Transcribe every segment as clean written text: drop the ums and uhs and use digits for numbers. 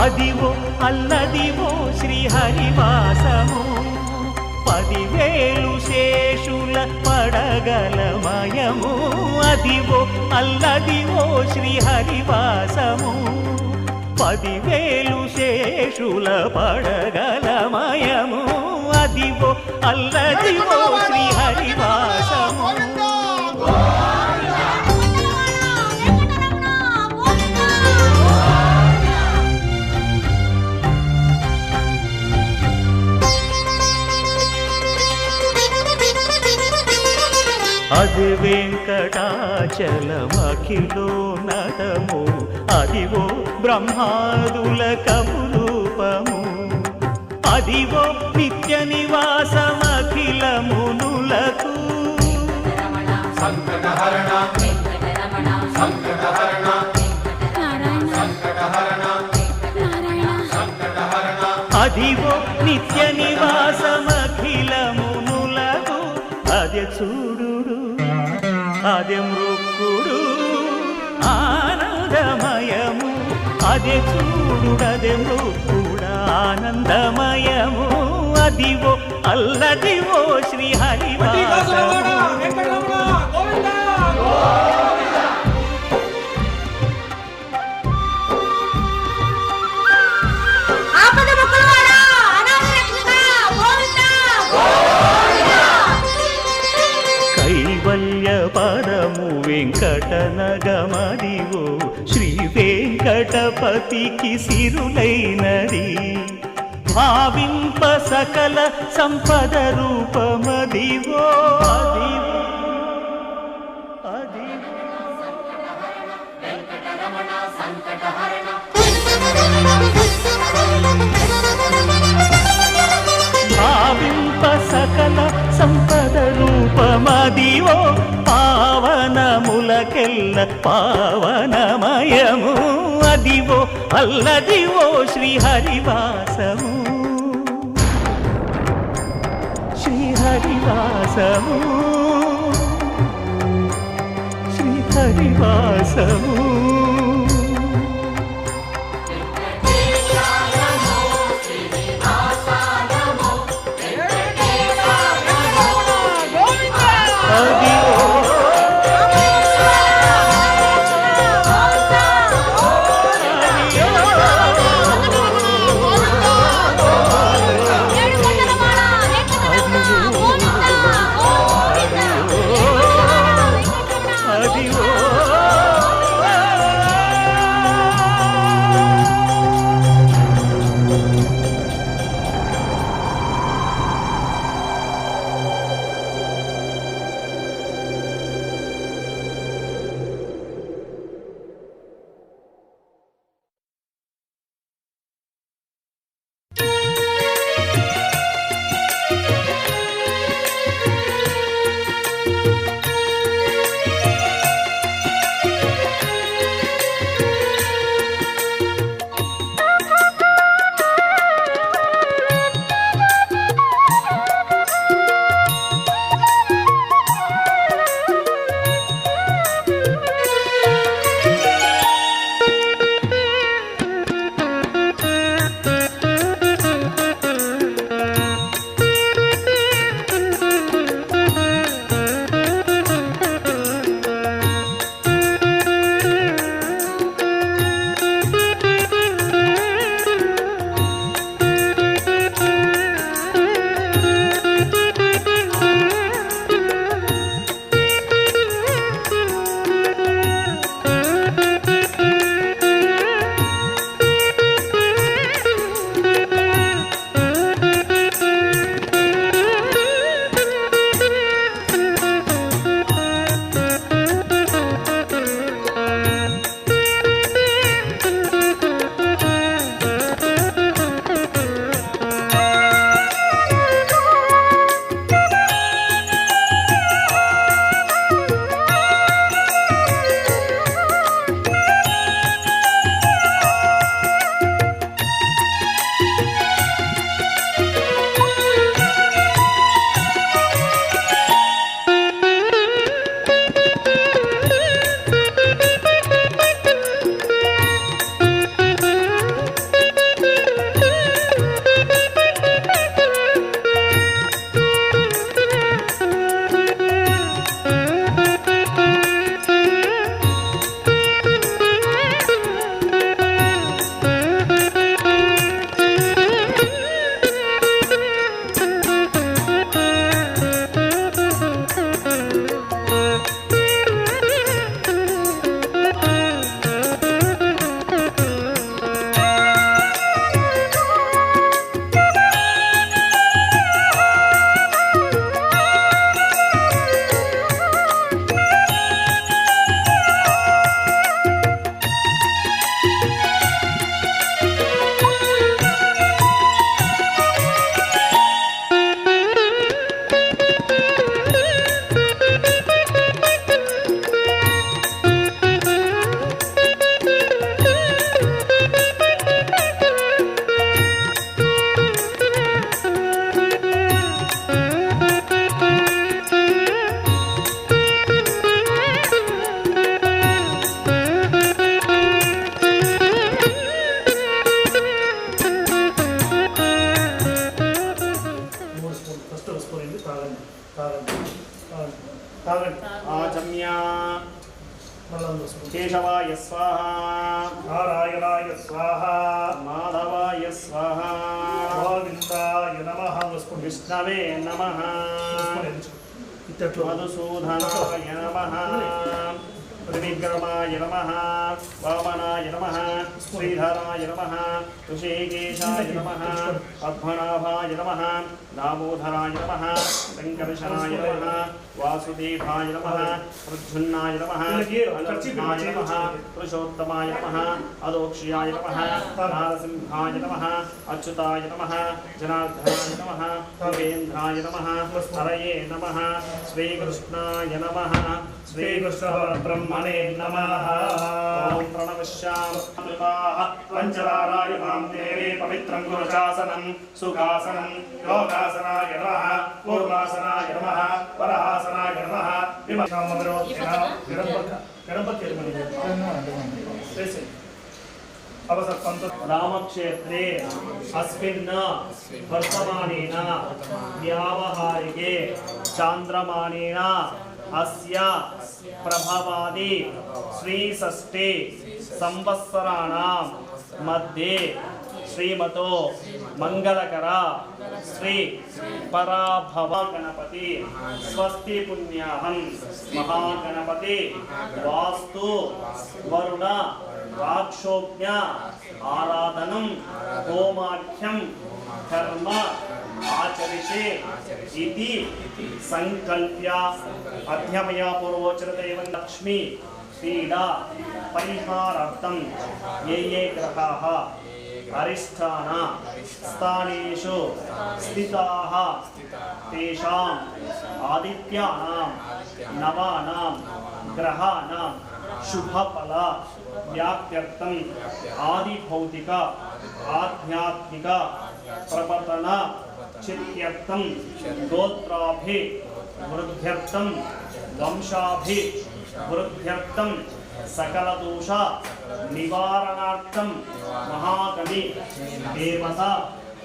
అదివో అల్లదివో శ్రీహరివాసము 10,000 శేషుల పడగలమయము. అదివో అల్లదివో శ్రీహరివాసము 10,000 శేషుల పడగలమయము. అదివో అల్లదివో శ్రీహరివాసము. అది వెంకటాచలమఖిలోన్నతము అదివో బ్రహ్మాదుల కపురూపము. అదివో నిత్య నివాసమఖిలమునులకు. అదివో నిత్య నివాసమఖిలమునులకు. అదే చూడు అదే మృక్కుడు ఆనందమయము. అదే చూడుడదే మృక్కుడు ఆనందమయము. అదివో అల్లదివో శ్రీహరివాసము. కైవల్య పరము వెంకటనగమదివో శ్రీ వెంకటపతికి సిరులైనది. భావింప సకల సంపద రూపమదివో. భావింప సకల సంపద రూపమదివో. పావనములకెల్ల పావనమయము. అదివో అల్లదివో శ్రీహరివాసము. శ్రీహరివాసము శ్రీహరివాసము. స్వాహా మాధవాయ స్వాహ గోవిందాయ నమః విష్ణవే నమః మధుసూదనాయ నమః త్రివిక్రమాయ నమః వామనాయ నమః శ్రీధరాయ నమః ఋషికేశాయ నమః పద్మనాభాయ నమః దామోదరాయ నమః సంకర్షణాయ నమః వాసుదేవాయ నమః ప్రద్యుమ్నాయ నమః అనంతాయ నమః పురుషోత్తమాయ నమః అదోక్ష్యాయ నమః నారసింహాయ నమః అచ్యుతాయ నమః జనార్దనాయ నమః ఉపేంద్రాయ నమః హరయే నమః శ్రీకృష్ణాయ నమః శ్రీకృష్ణ బ్రహ్మణే నమః ఓం ప్రణవశ్యామ పంచదారాయ మాం దేవే పవిత్రం గురుశాసనం సుఖాసనం యోగాసనాయ నమః కూర్మాసనాయ నమః వరహాసనాయ నమః రామక్షేత్రే అస్మిన్ వర్తమానేన వ్యావహారికే చాంద్రమానేన అస్య ప్రభవాది శ్రీషష్ఠి సంవత్సరాణం మధ్యే శ్రీమతో మంగళకర శ్రీ పరాభవ గణపతి స్వస్తి పుణ్యాహం మహాగణపతి వాస్తు వరుణ రాక్షోజ్ఞ ఆరాధనం హోమాఖ్యం కర్మ ఆచరిషే ఇది సంకల్ప్య అధ్యమయా పూర్వోచరదేవ లక్ష్మీ పీడా పరిహారార్థం ఏ గ్రహాः అరిష్టాన స్థానేషు స్థితాः తేషాం ఆదిత్యానాం నవానాం గ్రహాణాం శుభఫల వ్యాప్త్యర్థం ఆదిభౌతిక ఆధ్యాత్మిక ప్రవర్తన చిత్యర్థం గోత్రాభి వృద్ధ్యర్థం వంశాభి వృద్ధ్యర్థం సకల దోష నివారణార్థం మహాగణి దేవత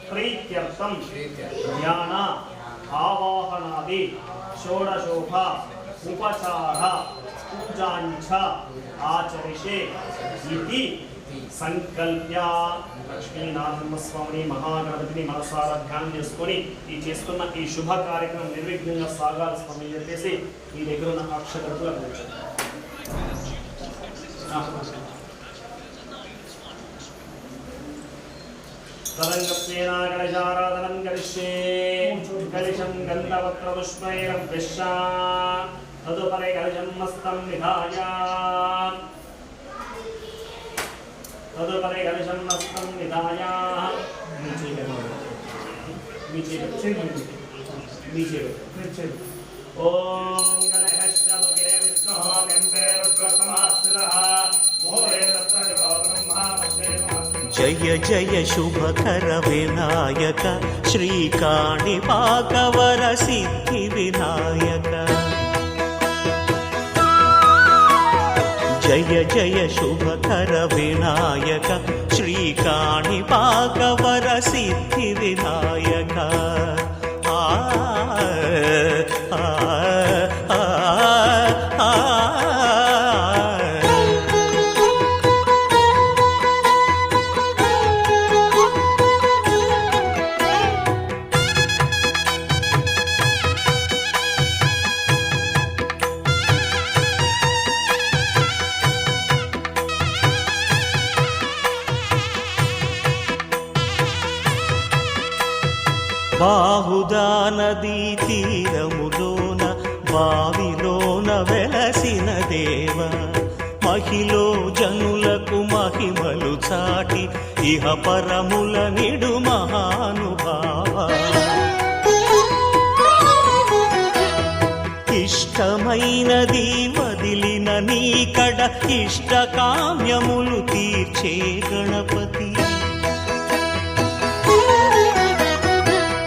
ప్రీత్యర్థం జ్ఞాన ఆవాహనాది షోడశోభ ఉపచార పూజాంచ ఆచరిషే ఇది సంకల్ప్య లక్ష్మీనారసింహస్వామిని మహాగణపతిని మనసారా ధ్యానం చేసుకొని ఈ చేస్తున్న ఈ శుభ కార్యక్రమం నిర్విఘ్నంగా సాగాలి స్వామి చెప్పేసి ఈ దగ్గర ఉన్న అక్షతలు తరంగస్యేనాగణశారాధనం కరిష్యే కలిశం గంధవక్రపుష్పైరభ్యశ్చ తదుపరి కలిశం మస్తం నిధాయ తదుపరి కలిశం మస్తం నిధాయ ఓం గణేశ్వరే విష్ణుః కంపే రుద్రసమాశ్రితః మోరే జయ జయ శుభకర వినాయక శ్రీకాణిపాకవర సిద్ధి వినాయక జయ జయ శుభకర వినాయక శ్రీకాణిపాకవర సిద్ధి వినాయక బాహుదా నదీ తీరములోన బావిలోన వెలసిన దేవ మహిలో జనులకు మహిమలు చాటి ఇహ పరముల నిడు మహానుభావ ఇష్టమైనది వదిలిన నీకడ ఇష్ట కామ్యములు తీర్చే గణపతి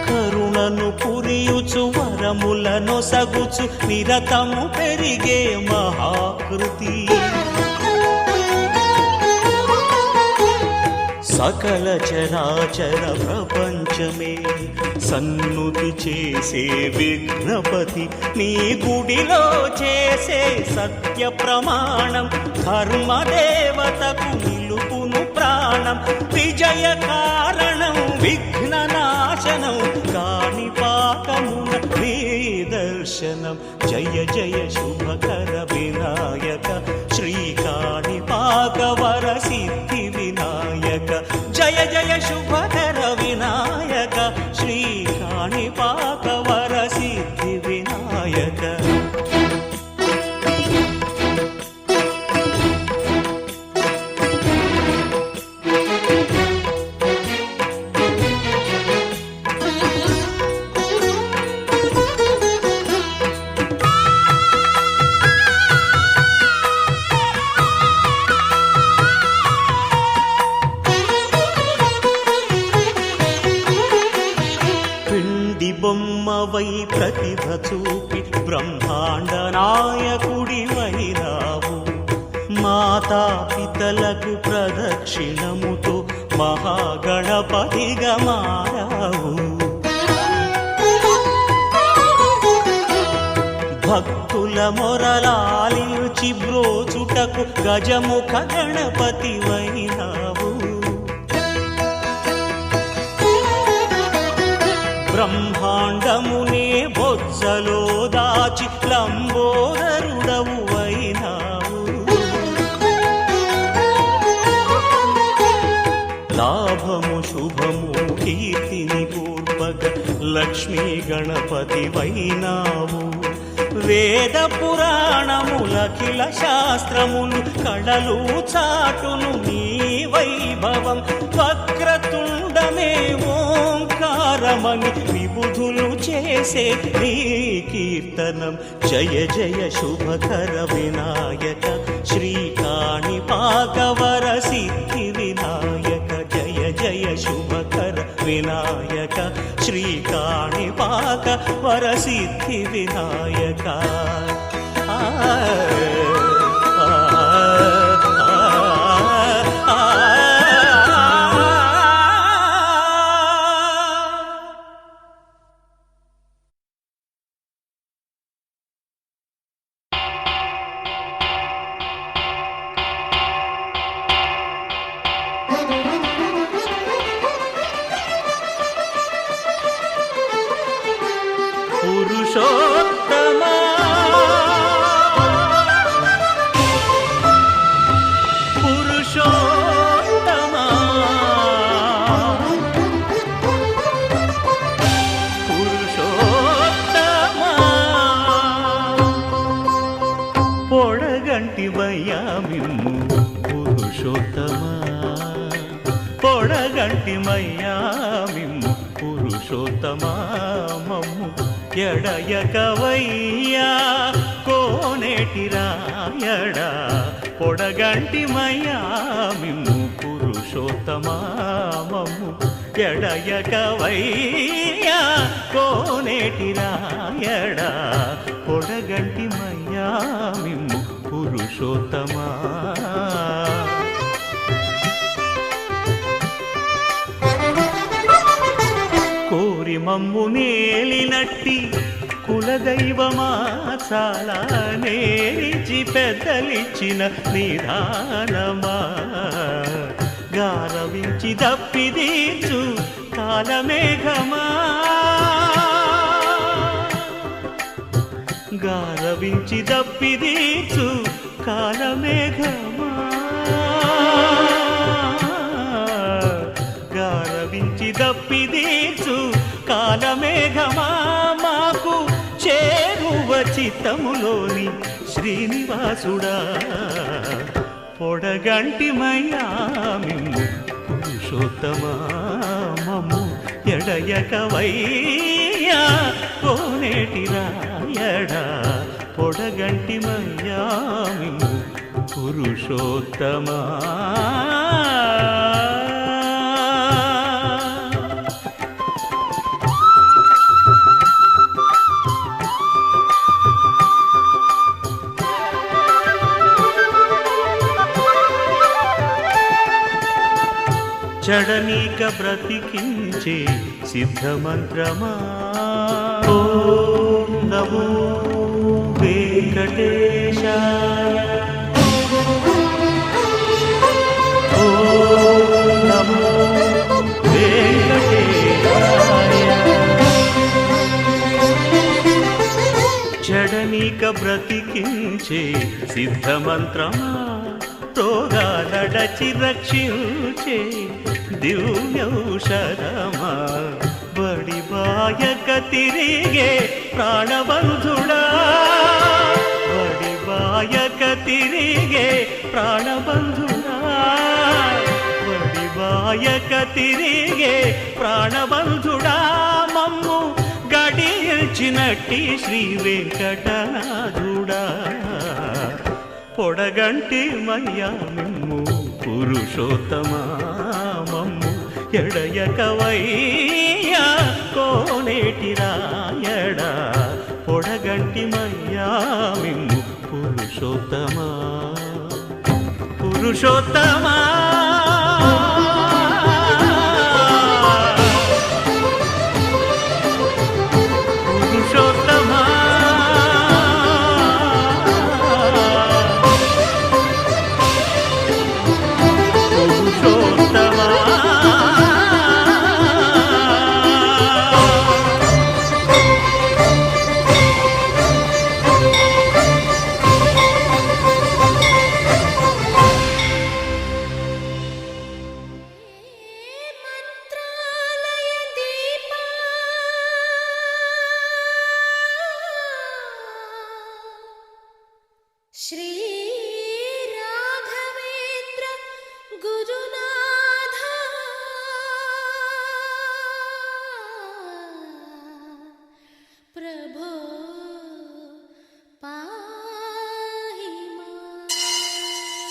కరుణను పురియుచు వరములను సగుచు నిరతము పెరిగే మహాకృతి సకల చరాచర ప్రపంచమే సన్నుతి చేసే విఘ్నపతి నీ గుడిలో చేసే సత్య ప్రమాణం ధర్మదేవతకు నిలుపును ప్రాణం విజయ కారణం విఘ్ననాశనం కాణిపాకమున నీ దర్శనం జయ జయ శుభకర వినాయక శ్రీ కాణిపాక వర సిద్ధి వినాయక జయ జయ శుభకర వినాయక శ్రీ కాణిపాక వర సిద్ధి వినాయక బొమ్మవై ప్రతిభ చూపి బ్రహ్మాండ నాయకుడివైరావు మాతాపితలకు ప్రదక్షిణముతో మహాగణపతిగా మారావు భక్తుల మొరలాలించి బ్రోచుటకు గజముఖ గణపతివైనావు బ్రహ్మాండమునే బొజ్జలో దాచి లంబోదరుడవు అయినావు లాభము శుభము కీర్తిని పూర్వక లక్ష్మీ గణపతి వైనావు వేద పురాణములఖిల శాస్త్రములు కళలు చాటును నీ వైభవం వక్రతుండమే ఓంకారమని విబుధులు చేసే నీ కీర్తనం జయ జయ శుభకర వినాయక శ్రీ కాణిపాక వర సిద్ధి వినాయక జయ జయ శుభకర వినాయక శ్రీ కాణిపాక వర సిద్ధి వినాయక పురుషోత్తమా పురుషోత్తమా పురుషోత్తమా పొడగంటి మయ్యామిమ్ము పురుషోత్తమా పొడగంటి మయ్యామిమ్ము పురుషోత్తమా మమ్ము ఎడయకవయ్యా కోనేటి రాయడా పొడగంటి మయ్యామిమ్ము పురుషోత్తమా మమ్ము ఎడయకవయ్యా కోనేటి రాయడా పొడగంటి మయ్యామిమ్ము పురుషోత్తమా కోరి మమ్ము నేలినట్టి కులదైవమా చాలా నేరిచి పెద్దలిచ్చిన నిదానమా గారవించి దప్పిదీర్చు కాలమేఘమా గారవించి దప్పిదీర్చు కాలమేఘమా గారవించి దప్పిదీర్చు కాలమేఘమా మాకు చేరువ చిత్తములోని శ్రీనివాసుడా పొడగంటి మయ్యామిమ్ము పురుషోత్తమా మమ్ము ఎడయకవయ్యా కోనేటి రాయడా పొడగంటి మయ్యామిమ్ము పురుషోత్తమా చడనీక బ్రతికించే సిద్ధమంత్రమా ఓం నమో వెంకటేశాయ ఓం నమో బ్రతికించే సిద్ధమంత్రమా రోగాలడచి రక్షించే దివ్యౌషధమా బడి బాయక తిరిగే ప్రాణబంధుడా బడి బాయక తిరిగే ప్రాణబంధుడా బడి బాయక తిరిగే ప్రాణబంధుడా మమ్ము గడియల్చినట్టి శ్రీ వెంకటనాథుడా పొడగంటి మయ్యా మిమ్ము పురుషోత్తమా మమ్ము ఎడయకవయ్యా కోనేటి రాయడా పొడగంటి మయ్యా మిమ్ము పురుషోత్తమా పురుషోత్తమా श्री राघवेंद्र गुरुनाथ प्रभो पाहि माम्।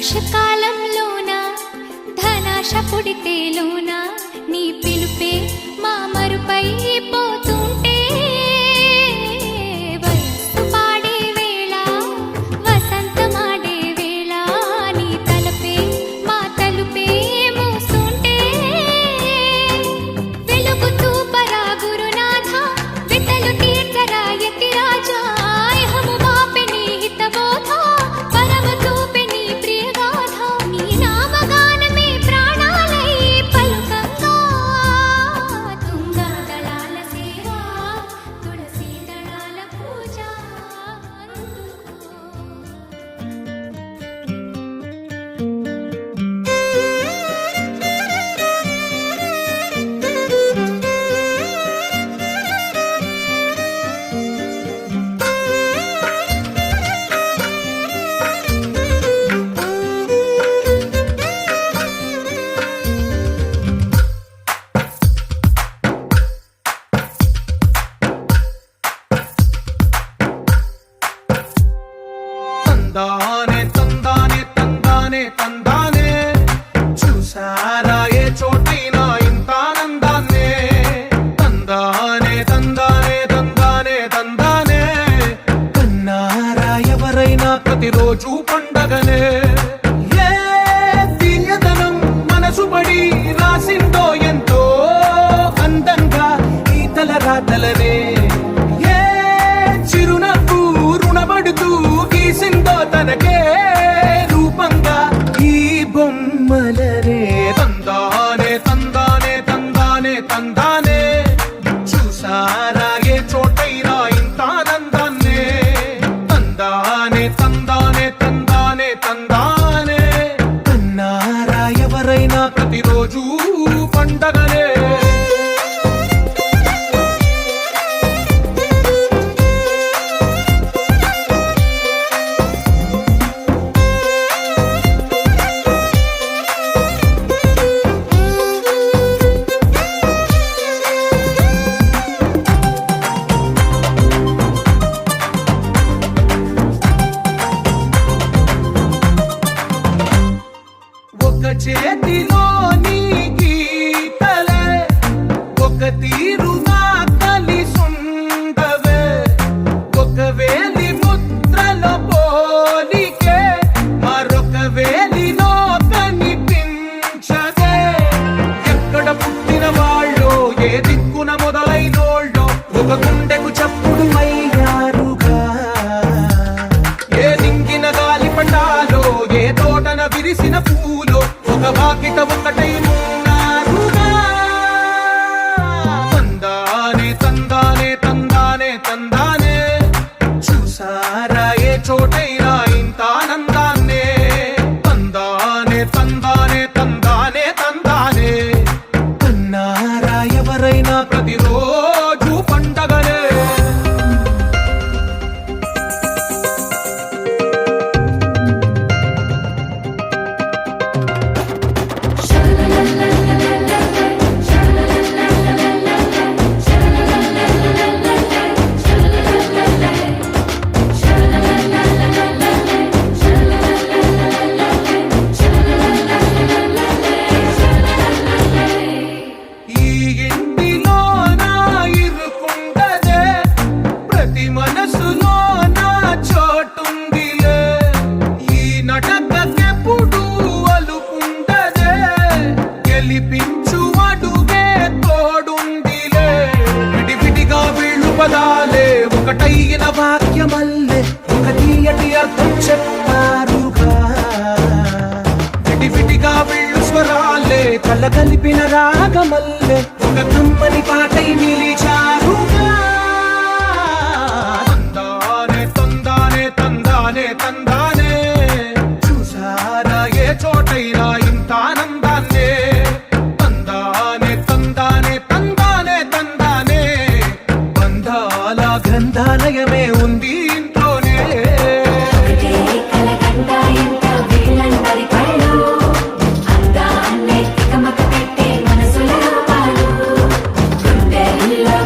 నాశకాలంలోన ధనాశ పుడితేలోన నీ పిలుపే మా మరుపై పోతుంటే వయస్సు పాడే వేళ వసంతమాడే వేళ నీ తలపే మా తలుపే మూస్తుంటే వెలుగుతూ పరా గురునాథ వితలు తీర్చరా యతి రాజా ఇహము మాపె నీ హితబోధ పరము చూపె నీ ప్రియగాథ నీ నామగానమే ప్రాణాలై పలుకంగా తుంగా దళాల సేవా తులసీ దళాల పూజ తందానే తందానే తందానే తందానే చూసారా ఏ చోటైనా ఇంత ఆనందాన్నే తందానే తందానే తందానే తందానే కన్నారా ఎవరైనా ప్రతిరోజు పండగనే ఏ తీయదనం మనసు పడి రాసిందో ఎంతో అందంగా ఈ తలరాతలనే ఏ చిరునవ్వు రుణపడుతూ గీసిందో తనకే రూపంగా ఈ బొమ్మలనే తందానే తందానే తందానే తందానే చూసారా ఏ చోటైనా ఇంత ఆనందాన్నే తందానే తందానే తందానే తందానే కన్నారా ఎవరైనా ప్రతిరోజు పండగనే ఒక చేతిలో నీ గీతలే ఒక తీరుగా కలిసుండవే ఒక వేలి ముద్రల పోలికే మరొక వేలిలో కనిపించదే ఎక్కడ పుట్టిన వాళ్ళో ఏ దిక్కున మొదలైనోళ్ళో ఒక గుండెకు చప్పుడు అయ్యారుగా ఏ దింగిన గాలి పటాలో ఏ తోటన విరిసిన పూలో ఒక వాకిట ఒకటై ఉన్నారుగా తందానే తందానే తందానే తందానే చూసారా ఏ చోటైనా ఇంత ఆనందాన్నే తందానే తందానే తందానే తందానే కన్నారా ఎవరైనా ప్రతిరోజు పండగనే ఈ ఇంటిలో నా ఇరుకుండదే ప్రతి మనసులో నా చోటుందిలే ఈ నటకెప్పుడు అలుకుండదే గెలిపించు అడుగే తోడుందిలే విడివిడిగా వీళ్ళు పదాలే ఒకటైన వాక్యమల్లే ఒక తీయటి అర్థం చెప్పారుగా విడివిడిగా వీళ్ళు స్వరాలే కళ్ళ కలిపిన రాగమల్లే ఒక కమ్మని పాటై నిలిచారుగా తందానే తందానే తందానే తందానే చూసారా ఏ చోటైనా ఇంత ఆనందాన్నే తందానే తందానే తందానే తందానే బంధాల గ్రంథాలయమే ఉంది ఇంట్లోనే అందాన్నే తికమక పెట్టే మనసుల రూపాలు గుండెల్లో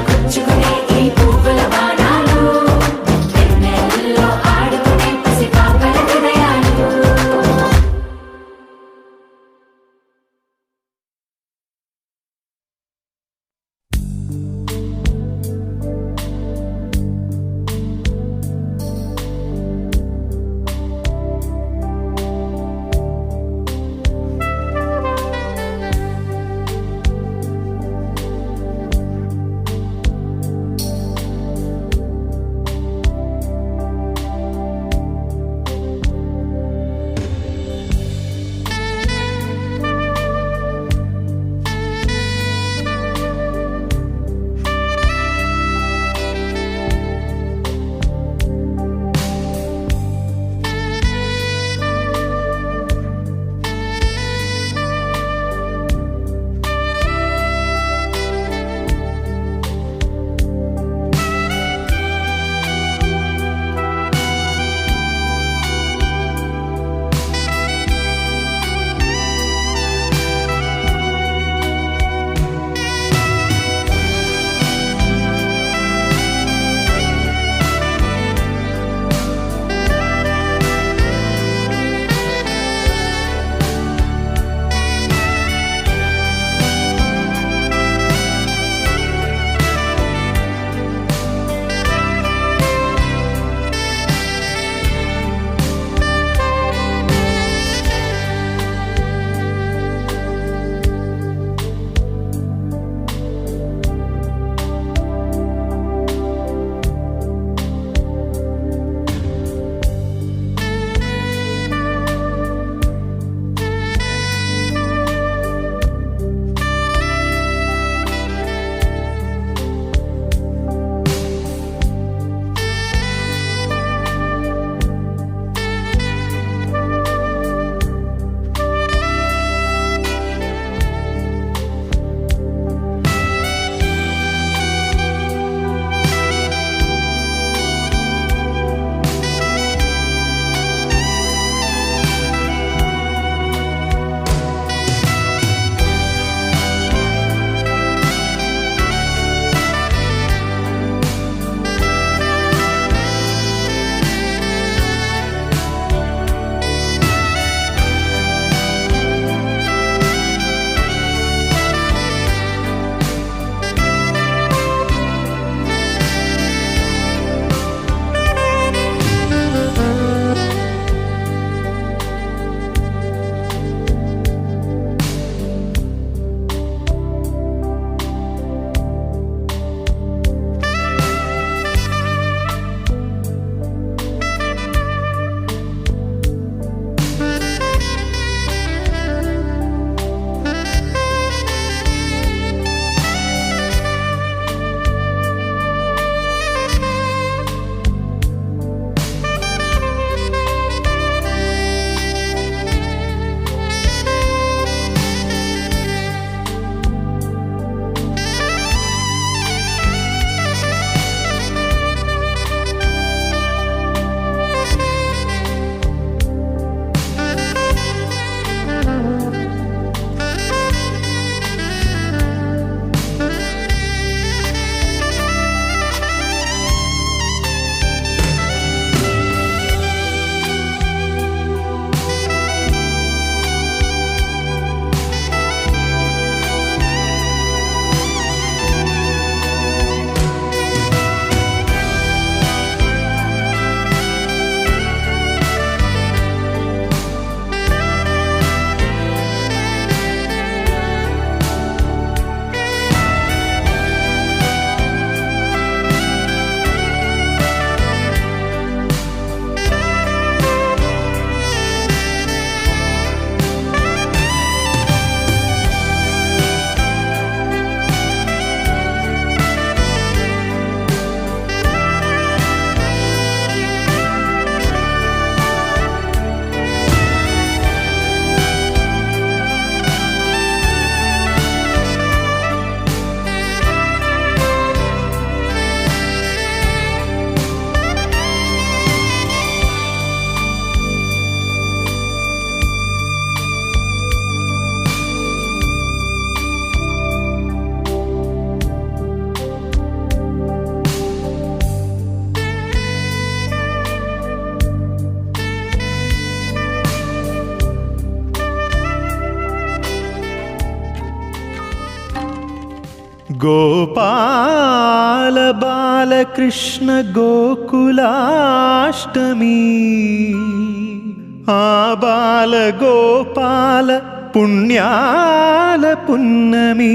గోపాల బాలకృష్ణ గోకులాష్టమి ఆ బాల గోపాల పుణ్యాల పున్నమి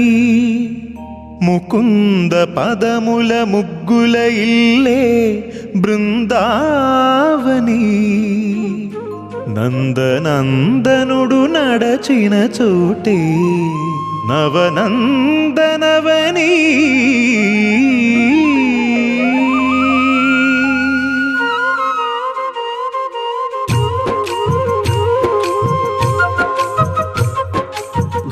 ముకుంద పదముల ముగ్గుల ఇల్లే బృందావని నందనందనుడు నడచిన చోటే నవనందనవని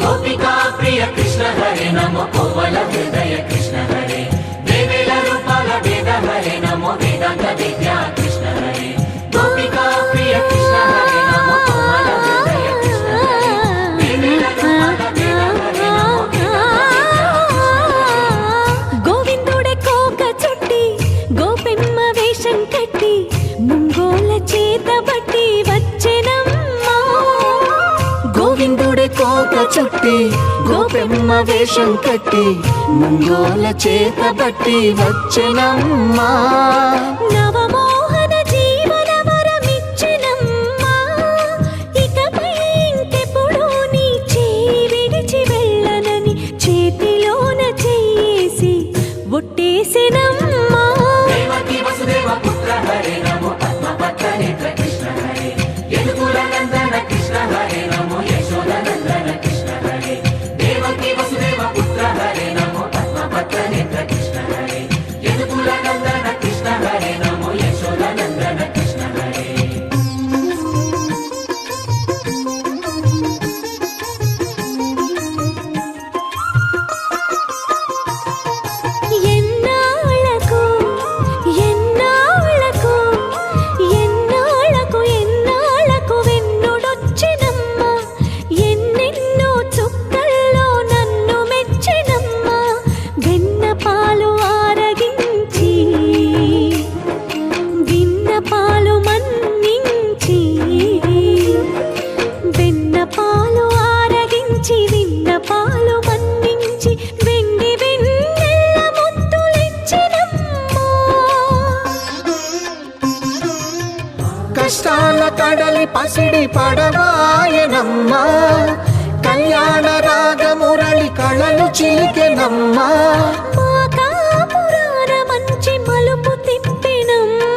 గోపికా ప్రియ కృష్ణ హరే నమో కోవల హృదయ కృష్ణ హరే దేవేల రూపాల వేద హరే నమో వేదాంత విద్యా కృష్ణ హరే గోపికా ప్రియ కృష్ణ హరే నమో కోవల హృదయ కృష్ణ హరే దేవేల రూపాల వేద హరే నమో గోవిందుడే కోక చుట్టి గోపెమ్మ వేషం కట్టి ముంగోల చేత బట్టి వచ్చెనమ్మా గోవిందుడే కోక చుట్టి గోపెమ్మ వేషం కట్టి ముంగోల చేత బట్టి వచ్చెనమ్మా నవమోహన జీవన వరమిచ్చెనమ్మా ఇకపై ఇంకెప్పుడు నీ చేయి విడిచి వెళ్ళనని చేతిలోన చేసి ఒట్టేసెనమ్మా దేవకీ వసుదేవ పుత్ర హరే నమో పద్మపత్ర నేత్ర కృష్ణ హరే యదుకుల నందన కృష్ణ హరే నమో యశోద నందన కృష్ణ హరే దేవకీ వసుదేవ పుత్ర హరే నమో పద్మపత్ర నేత్ర కృష్ణ హరే యదుకుల నందన కృష్ణ హరే నమో యశోద నందన కృష్ణ హరే ఎన్నాళ్ళకు ఎన్నాళ్ళకు ఎన్నాళ్ళకు ఎన్నాళ్ళకు వెన్నుడొచ్చినమ్మా ఎన్నెన్నో చుక్కల్లో నన్ను మెచ్చినమ్మా వెన్న పాలు ఆరగించి విన్న పాలు మన్నించి వెన్న పాలు ఆరగించి విన్న పాలు మన్నించి వెండి వెన్నెల్ల ముద్దులిచ్చినమ్మా కష్టాల కడలి పసిడి పడవాయనమ్మా కళ్యాణ రాగ మురళి కళలు చిలికెనమ్మా మా కాపురాన మంచి మలుపు తిప్పినమ్మా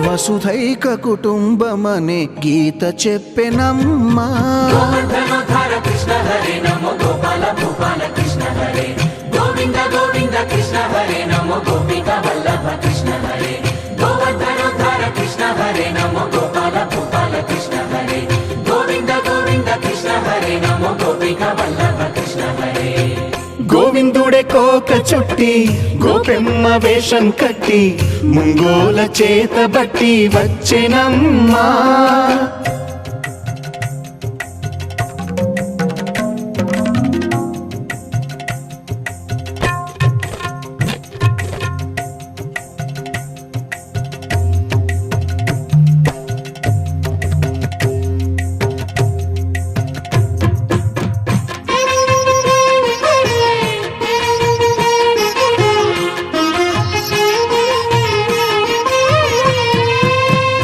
వసుధైక కుటుంబమనే గీత చెప్పెనమ్మా గోవర్ధనోద్ధార కృష్ణ హరే నమో గోపాల భూపాల కృష్ణ హరే గోవింద గోవింద కృష్ణ హరే నమో గోపిక వల్లభ కృష్ణ హరే గోవర్ధనోద్ధార కృష్ణ హరే నమో గోపాల భూపాల కృష్ణ హరే గోవింద గోవింద కృష్ణ హరే నమో గోపిక వల్లభ కృష్ణ హరే గోవిందుడే కోక చుట్టి గోపెమ్మ వేషం కట్టి ముంగోల చేత బట్టి వచ్చెనమ్మా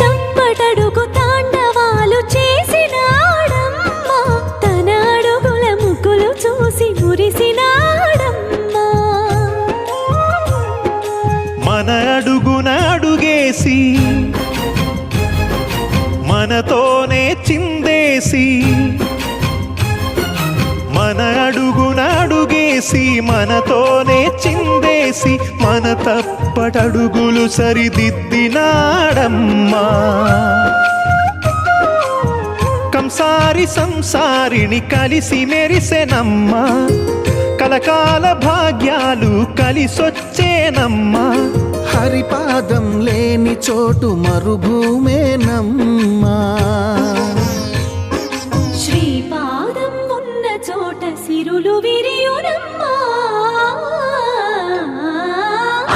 తప్పటడుగు తాండవాలు చేసినాడమ్మా తన అడుగుల ముగ్గులు చూసి మురిసినాడమ్మా మన అడుగున అడుగేసి మనతోనే చిందేసి మన అడుగున అడుగేసి మనతోనే చిందేసి మన తప్పటడుగులు సరిదిద్దినాడమ్మా కంసారి సంసారిని కలిసి మెరిసెనమ్మా కలకాల భాగ్యాలు కలిసొచ్చేనమ్మా హరిపాదం లేని చోటు మరుభూమేనమ్మా శ్రీపాదం ఉన్న చోట సిరులు విరియునమ్మా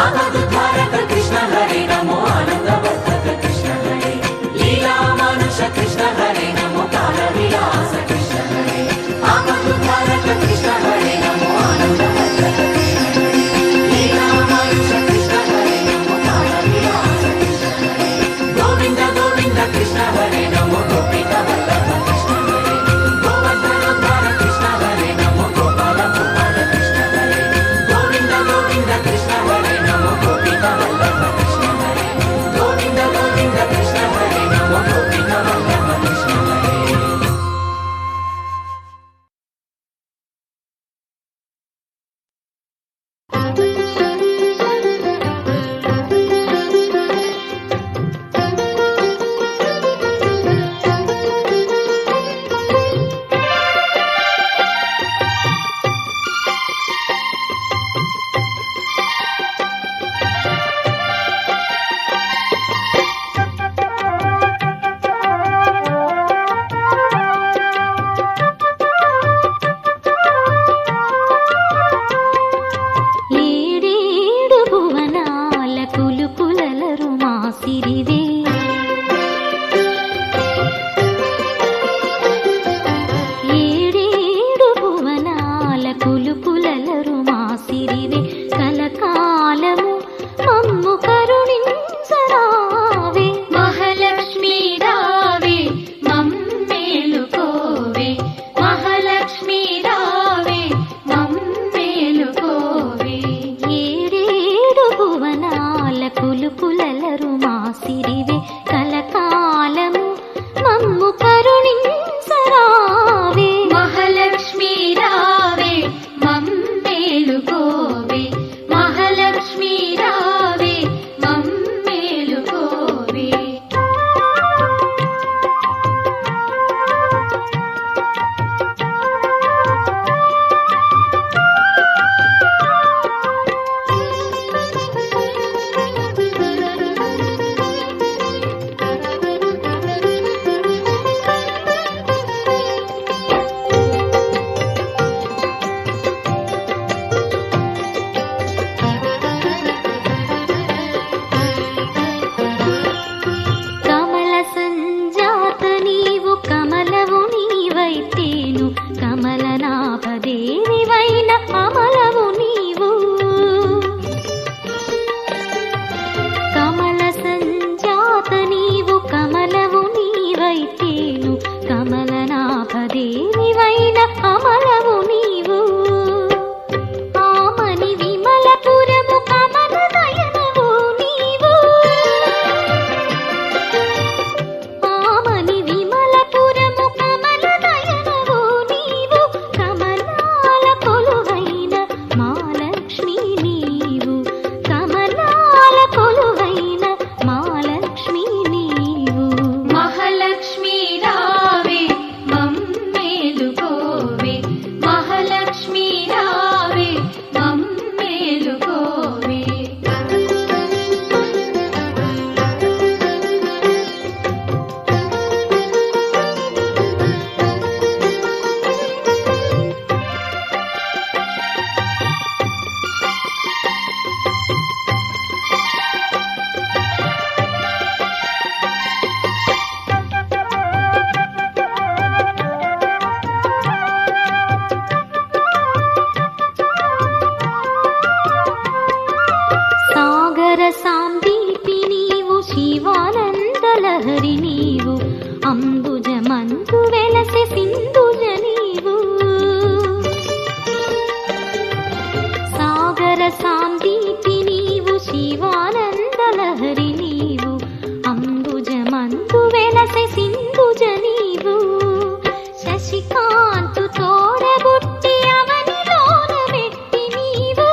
ఆపదుద్ధారక కృష్ణ హరే నమో ఆనందవర్ధక కృష్ణ హరే లీలా మానుష కృష్ణ హరే నమో కాల విలాస కృష్ణ హరే ఆపదుద్ధారక కృష్ణ హరే అంబుజమందు వెలసె సింధుజ నీవు సాగర సాందీపి నీవు శివానంద లహరి నీవు అంబుజమందు వెలసె సింధుజ నీవు శశికాంతు తోడబుట్టి అవనిలోన మెట్టి నీవు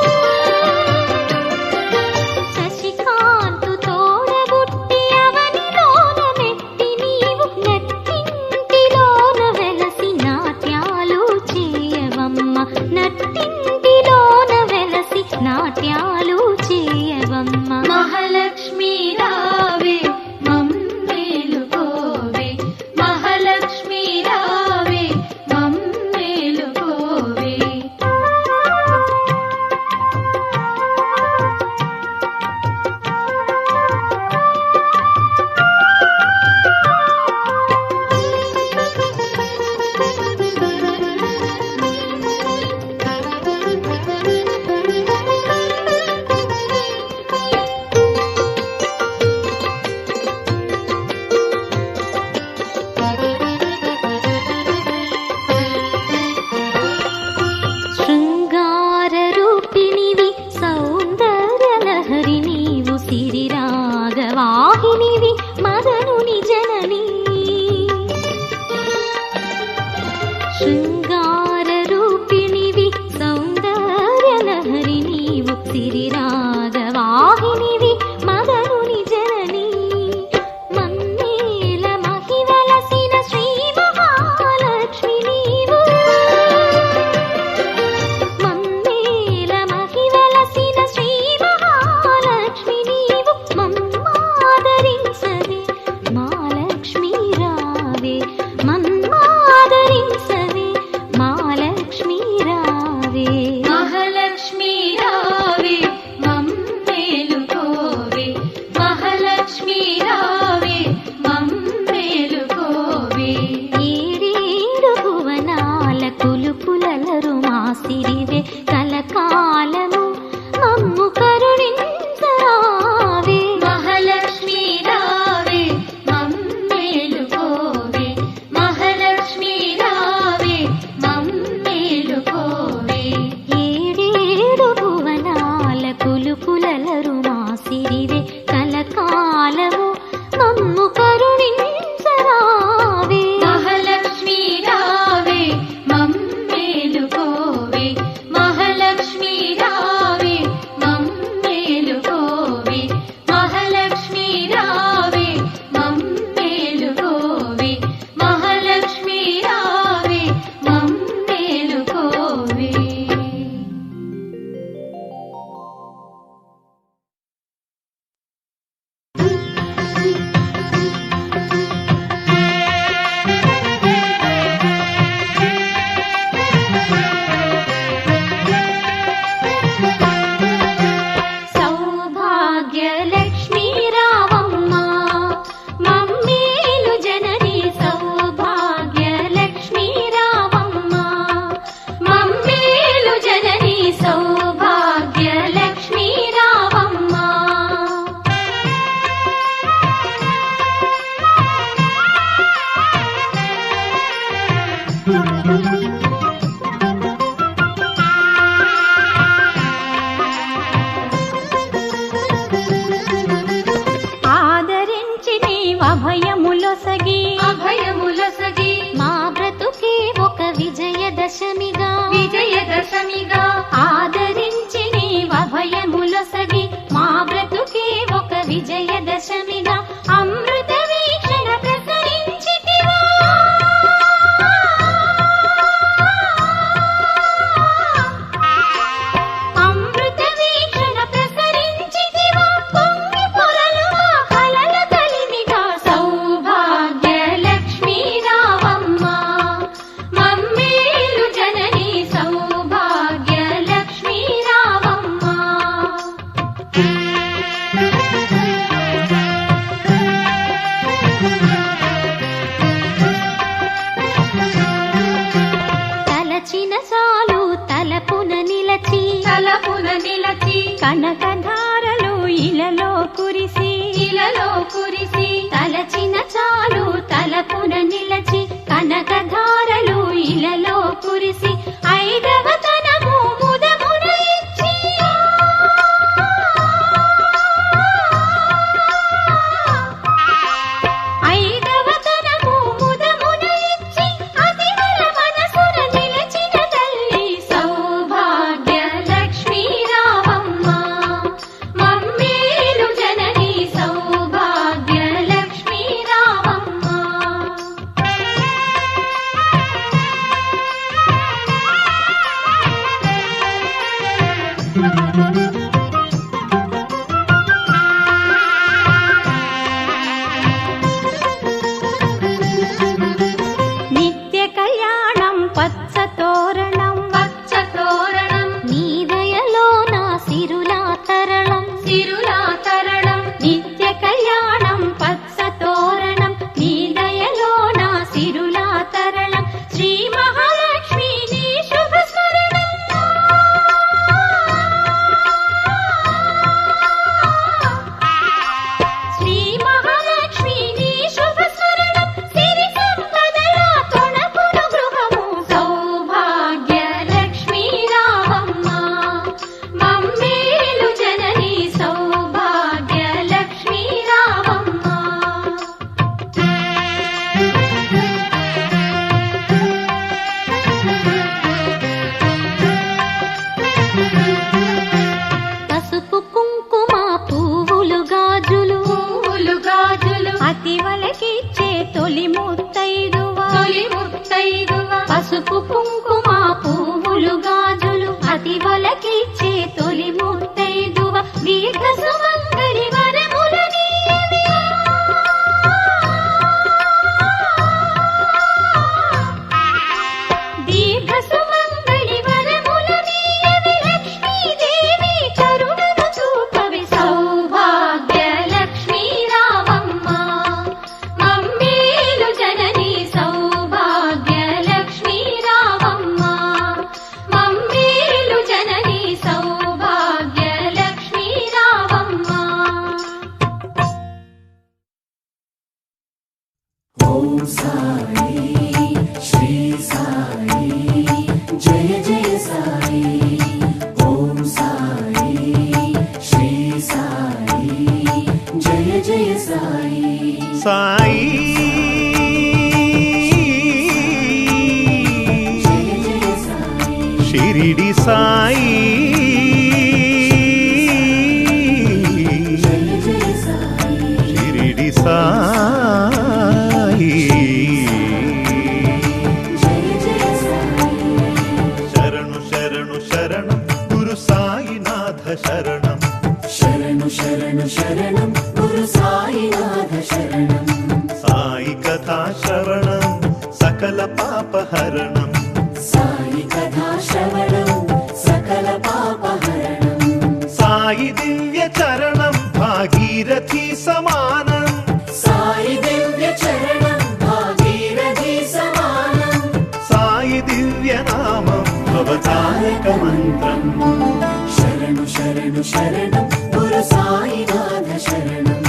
శశికాంతు తోడబుట్టి అవనిలోన మెట్టి నీవు నట్టింటిలోన వెలసి నాట్యాలు చేయవమ్మ నట్టింటిలోన వెలసి నాట్యాలు చేయవమ్మ మహాలక్ష్మీ రావే మమ్మేలుకోవే మహాలక్ష్మీ రావే మమ్మేలుకోవే శృంగార రూపిణివి సౌందర్య లహరి నీవు సిరి రాగవాహినివి మదనుని జనని శృంగార రూపిణివి సౌందర్య లహరి నీవు సిరి రాగవాహినివి మదనుని జనని మన్నేల మహివలసిన శ్రీ మహాలక్ష్మి నీవు మన్నేల మహివలసిన శ్రీ మహాలక్ష్మి నీవు మమ్మాదరించవే మాలక్ష్మీ రావే మమ్మాదరించవే మాలక్ష్మీ రావే మహాలక్ష్మీ రావే మమ్మేలుకోవే మహాలక్ష్మీ రావే మమ్మేలుకోవే ఏడేడు భువనాల కులుపులలరు మాసిరివే కలకాలము మమ్ము కరుణించరావే మహాలక్ష్మీ రావే మమ్మేలుకోవే మహాలక్ష్మీ రావే మమ్మేలుకోవే ఏడేడు భువనాల కులుపులలరు మాసిరివే కలకాలము మమ్ము కరుణించరావే మహాలక్ష్మీ రావే మమ్మేలుకోవే మహాలక్ష్మీ రావే మమ్మేలుకోవే మహాలక్ష్మీ రావే మమ్మేలుకోవే మహాలక్ష్మీ రావే మమ్మేలుకోవే సౌభాగ్యలక్ష్మీ రావమ్మ మమ్మేలు జనని సౌభాగ్యలక్ష్మీ రావమ్మ మమ్మేలు జనని సౌభాగ్యలక్ష్మీ రావమ్మ ఆదరించి నీవు అభయములొసగి మా బ్రతుకే ఒక విజయదశమిగా ఆదరించి నీవు అభయములొసగి మా బ్రతుకే ఒక విజయదశమిగా అమృత వీక్షణ ప్రసరించితివా అమృత వీక్షణ ప్రసరించితివా పొంగి పొరలు మా కలల కలిమిగా సౌభాగ్యలక్ష్మీ రావమ్మ మమ్మేలు జనని పసుపు కుంకుమ పువ్వులు గాజులు అతి వలకిచ్చే తొలి ముత్తైదువ దీర్ఘ సుమంగళి వరములనీయవే. దీర్ఘ సుమంగళి వరములనీయవే. లక్ష్మీదేవి కరుణను చూపవే. సౌభాగ్య లక్ష్మీ రామమ్మ మమ్మేలు జనని. సౌభాగ్య లక్ష్మీ రామమ్మ మమ్మేలు జనని. సౌభాగ్య లక్ష్మీ రామమ్మ. ఓం సాయి శ్రీ సాయి జయ జయ సాయి. ఓం సాయి శ్రీ సాయి జయ జయ సాయి. సాయి జయ జయ సాయి. షిరిడి సాయి జయ జయ సాయి. షిరిడి సాయి. జయ జయ సాయి. శరణు శరణు శరణం గురు సాయినాథ శరణం. శరణు శరణు శరణం గురు సాయినాథ శరణం. సాయి కథా శ్రవణం సకల పాపహరణం. సాయి కథా శ్రవణం సకల పాపహరణం. సాయి దివ్య చరణం భాగీరథి సమానం. సాయి దివ్య చరణం భాగీరథి సమానం. సాయి దివ్య నామం అవతారక మంత్రం. శరణు శరణు శరణం గురు సాయినాథ శరణం.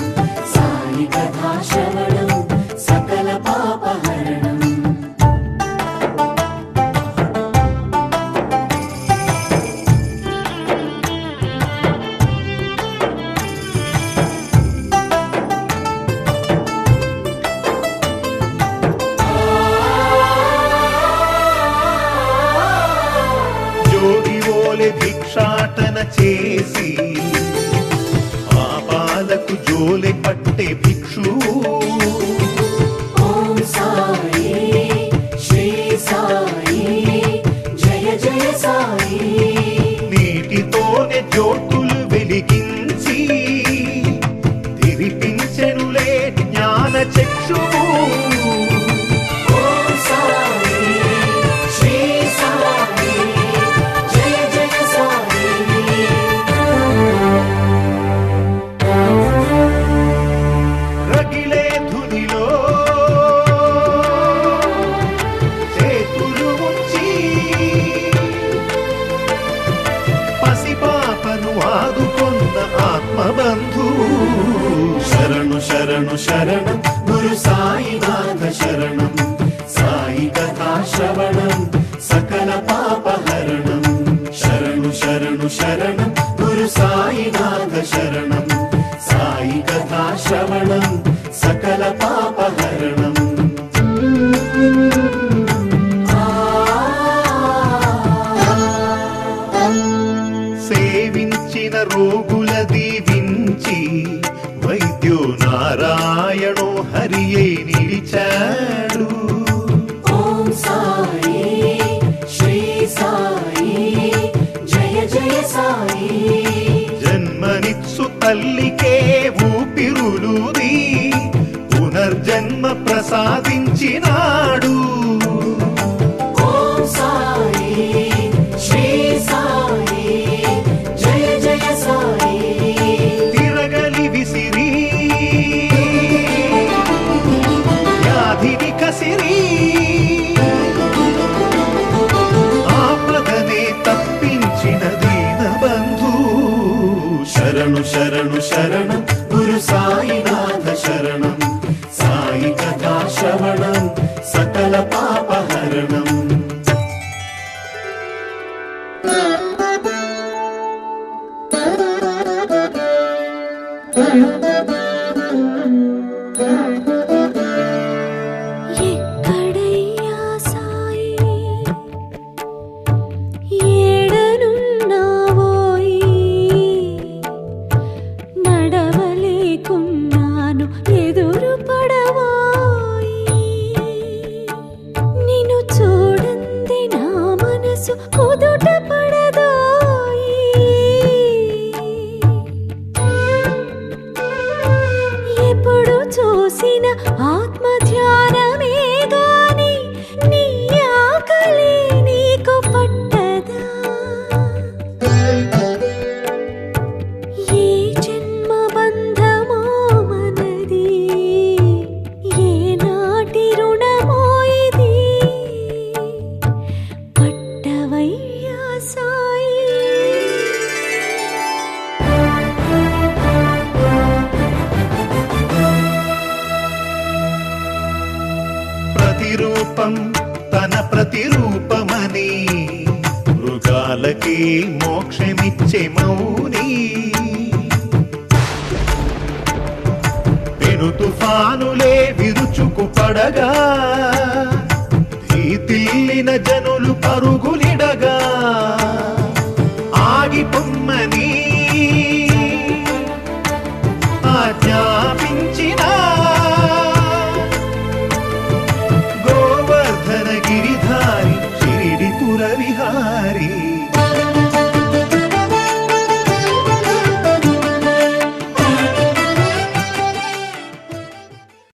సాయి కథా శ్రవణం సకల పాపహరణం. జోగి ఓలె భిక్షాటన చేసి పాపాలకు జోలె పట్టే భిక్షు. ఓం సాయి శ్రీ సాయి జయ జయ సాయి. నీటితోనే జ్యోతులు వెలిగించి తిరిపించెనులే జ్ఞాన చక్షువు. ఓం సాయి శ్రీ సాయి జయ జయ సాయి. రగిలే ధునిలో చేతులు ఉంచి పసిపాపను ఆదుకొన్న ఆత్మబంధు. శరణు శరణు శరణం గురు సాయినాథ శరణం. సాయి కథా శ్రవణం సకల పాపహరణం. శరణు శరణు శరణం గురు సాయినాథ శరణం. సాయి కథా శ్రవణం సకల పాపహరణం. సేవించిన రోగుల దీవించి వైద్యో నారాయణో హరియే నిలిచాడు. ఓం సాయి శ్రీ సాయి జయ జయ సాయి. జన్మనిత్సు తల్లికే ఊపిరులుది పునర్జన్మ ప్రసాదించినాడు. ఓం సాయి శ్రీ సాయి జయ జయ సాయి. తిరగలి విసిరి వ్యాధిని కసిరి ఆపదనే తప్పించిన దీనబంధు. శరణు శరణు శరణం గురు సాయినాథ శరణం. సాయి కథా శ్రవణం సకల పాపహరణం. ఎక్కడయ్యా సాయి ఏడనున్నావోయి. నడవలేకున్నాను ఎదురు పడవోయి. మనసు కుదుట పడదోయి. ఎప్పుడు చూసిన ఆత్మ ధ్యానమే గాని నీ ఆకలి నీకు పట్టదా. ఏ జన్మ బంధమో మనది, ఏ నాటి రుణమో ఇది, పట్టవయ్యా సాయి. ప్రతిరూపం తన ప్రతిరూపమని మృగాలకి మోక్షమిచ్చే మౌని. పెను తుఫానులే విరుచుకు పడగా భీతిల్లిన జనులు పరుగులిడగా ఆగిపొమ్మని ఆజ్ఞాపించిన గోవర్ధన గిరిధారి షిరిడి పుర విహారీ.